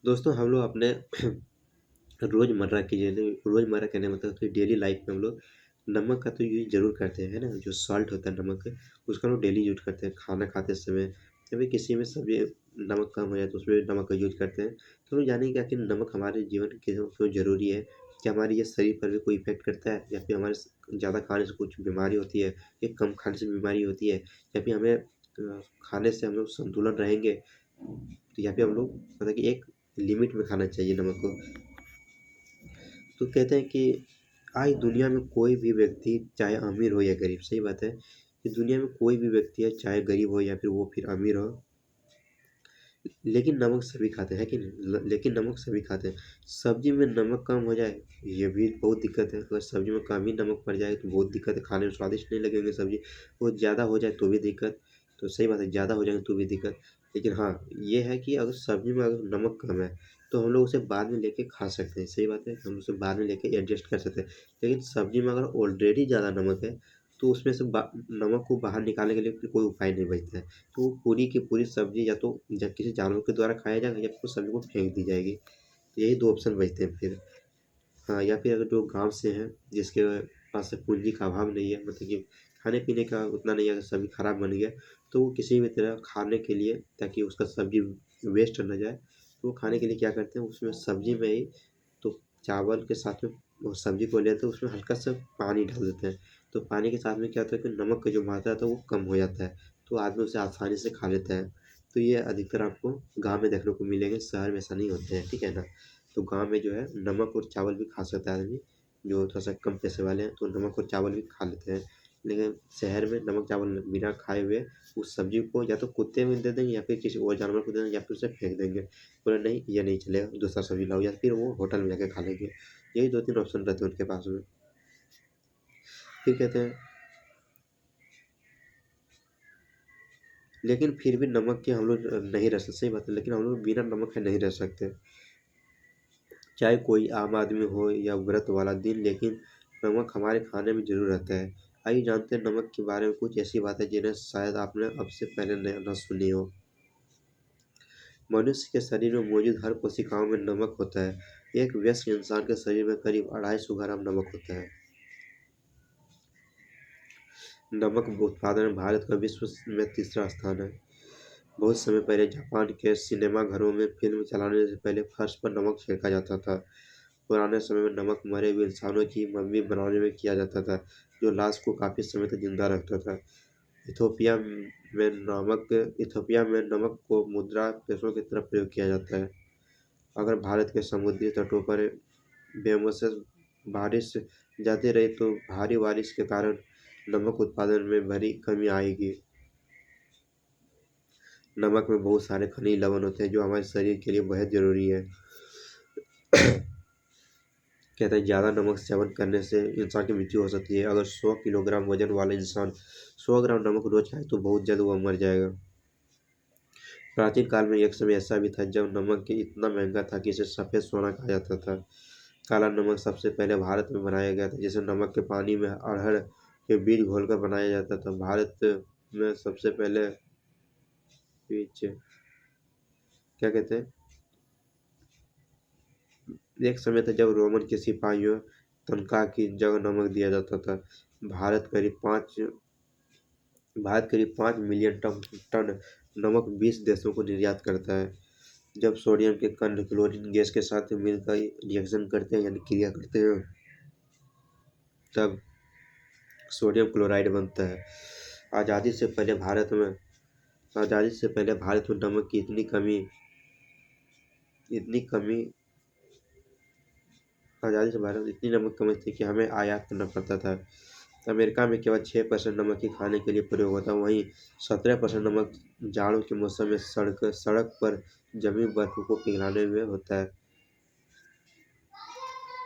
दोस्तों हम लोग अपने रोज़मर्रा की रोज़मर्रा कहने का मतलब कि डेली लाइफ में हम लोग नमक का तो यूज़ ज़रूर करते हैं, है ना? जो सॉल्ट होता है नमक, उसका हम लोग डेली यूज़ करते हैं खाना खाते समय या फिर किसी में सब्ज़ी नमक कम हो जाए तो उसमें नमक का यूज़ करते हैं। तो हम लोग जानेंगे कि आखिर नमक हमारे जीवन के क्यों क्यों ज़रूरी है? क्या हमारे ये शरीर पर भी कोई इफ़ेक्ट करता है या फिर हमारे ज़्यादा खाने से कुछ बीमारी होती है या कम खाने से बीमारी होती है या फिर हमें खाने से हम लोग संतुलन रहेंगे तो या फिर हम लोग मतलब कि एक लिमिट में खाना चाहिए नमक को। तो कहते हैं कि आज दुनिया में कोई भी व्यक्ति चाहे अमीर हो या गरीब, सही बात है कि दुनिया में कोई भी व्यक्ति है चाहे गरीब हो या फिर वो फिर अमीर हो, लेकिन नमक सभी खाते हैं, है कि नहीं? लेकिन नमक सभी खाते हैं। सब्जी में नमक कम हो जाए ये भी बहुत दिक्कत है, अगर सब्जी में कम ही नमक पड़ जाए तो बहुत दिक्कत है, खाने में स्वादिष्ट नहीं लगेंगे सब्जी। बहुत ज़्यादा हो जाए तो भी दिक्कत। तो सही बात है, ज़्यादा हो जाएंगे तो भी दिक्कत। लेकिन हाँ, ये है कि अगर सब्जी में अगर नमक कम है तो हम लोग उसे बाद में लेके खा सकते हैं, सही बात है, हम उसे बाद में लेके एडजस्ट कर सकते हैं। लेकिन सब्जी में अगर ऑलरेडी ज़्यादा नमक है तो उसमें से नमक को बाहर निकालने के लिए फिर कोई उपाय नहीं बचता है। तो पूरी की पूरी सब्ज़ी या तो किसी जानवर के द्वारा खाया जाएगा या फिर उस सब्ज़ी को फेंक दी जाएगी। यही 2 ऑप्शन बचते हैं फिर। हाँ, या फिर अगर जो गाँव से हैं, जिसके पास पूँजी का अभाव नहीं है, मतलब कि खाने-पीने का उतना नहीं है, अगर सब्ज़ी खराब बन गया, तो वो किसी भी तरह खाने के लिए, ताकि उसका सब्ज़ी वेस्ट ना जाए, तो वो खाने के लिए क्या करते हैं, उसमें सब्ज़ी में ही तो चावल के साथ में वो सब्ज़ी को लेते हैं, उसमें हल्का-सा पानी डाल देते हैं। तो पानी के साथ में क्या होता है कि नमक का जो मात्रा था वो कम हो जाता है, तो आदमी उसे आसानी से खा लेता है। तो ये अधिकतर आपको गाँव में देखने को मिलेंगे, शहर में ऐसा नहीं होते हैं, ठीक है ना? तो गाँव में जो है नमक और चावल भी खा सकता है आदमी, जो थोड़ा-सा कम पैसे वाले हैं, तो नमक और चावल भी खा लेते हैं। लेकिन शहर में नमक चावल बिना खाए हुए उस सब्ज़ी को या तो कुत्ते में दे देंगे या फिर किसी और जानवर को दे देंगे या फिर उसे फेंक देंगे। बोले नहीं ये नहीं चलेगा, दूसरा सब्ज़ी लाओ, या फिर वो होटल में जाके खा लेंगे। यही 2-3 ऑप्शन रहते हैं उनके पास में। फिर कहते हैं लेकिन फिर भी नमक के हम लोग नहीं रह सकते, सही बात है, लेकिन हम लोग बिना नमक के नहीं रह सकते। चाहे कोई आम आदमी हो या व्रत वाला दिन, लेकिन नमक हमारे खाने में ज़रूर रहता है। आइए जानते हैं नमक के बारे में कुछ ऐसी बातें जिन्हें शायद आपने अब से पहले न सुनी हो। मनुष्य के शरीर में मौजूद हर कोशिकाओं में नमक होता है। एक वयस्क इंसान के शरीर में करीब 250 ग्राम नमक होता है। नमक उत्पादन में भारत का विश्व में तीसरा स्थान है। बहुत समय पहले जापान के सिनेमा घरों में फ़िल्म चलाने से पहले फर्श पर नमक छिड़का जाता था। पुराने समय में नमक मरे हुए इंसानों की मम्मी बनाने में किया जाता था, जो लाश को काफ़ी समय तक ज़िंदा रखता था। इथोपिया इथोपिया में नमक को मुद्रा पैसों की तरह प्रयोग किया जाता है। अगर भारत के समुद्री तटों पर बेमौसम बारिश जाती रही तो भारी बारिश के कारण नमक उत्पादन में बड़ी कमी आएगी। नमक में बहुत सारे खनिज लवण होते हैं जो हमारे शरीर के लिए बेहद ज़रूरी है। कहते हैं ज़्यादा नमक सेवन करने से इंसान की मृत्यु हो सकती है। अगर 100 किलोग्राम वजन वाला इंसान 100 ग्राम नमक रोज खाए तो बहुत जल्द वह मर जाएगा। प्राचीन काल में एक समय ऐसा भी था जब नमक के इतना महंगा था कि इसे सफ़ेद सोना कहा जाता था। काला नमक सबसे पहले भारत में बनाया गया था, जिसे नमक के पानी में अरहर के बीज घोलकर बनाया जाता था। भारत में सबसे पहले बीज क्या कहते हैं, एक समय था जब रोमन के सिपाहियों तनख्वाह की जगह नमक दिया जाता था। भारत करीब 5 भारत करीब 5 मिलियन टन नमक 20 देशों को निर्यात करता है। जब सोडियम के कण क्लोरीन गैस के साथ मिलकर रिएक्शन करते हैं यानी क्रिया करते हैं, तब सोडियम क्लोराइड बनता है। आज़ादी से पहले भारत में आज़ादी से पहले भारत में नमक की इतनी कमी आज़ादी से भारत में इतनी नमक कमी थी कि हमें आयात करना पड़ता था। अमेरिका में केवल 6% नमक ही खाने के लिए प्रयोग होता है, वहीं 17% नमक जाड़ों के मौसम में सड़क पर जमी बर्फ को पिघलाने में होता है।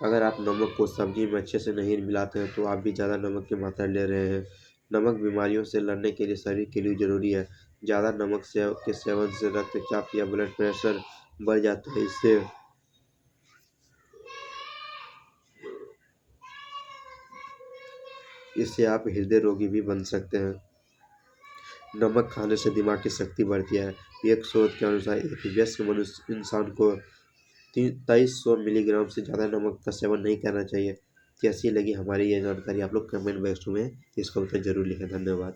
अगर आप नमक को सब्जी में अच्छे से नहीं मिलाते हैं तो आप भी ज़्यादा नमक की मात्रा ले रहे हैं। नमक बीमारियों से लड़ने के लिए शरीर के लिए ज़रूरी है। ज़्यादा नमक के सेवन से रक्तचाप या ब्लड प्रेशर बढ़ जाता है। इससे आप हृदय रोगी भी बन सकते हैं। नमक खाने से दिमाग की शक्ति बढ़ती है। एक शोध के अनुसार एक वयस्क मनुष्य इंसान को 2300 मिलीग्राम से ज़्यादा नमक का सेवन नहीं करना चाहिए। कैसी लगी हमारी ये जानकारी आप लोग कमेंट बॉक्स में इसका उत्तर ज़रूर लिखें। धन्यवाद।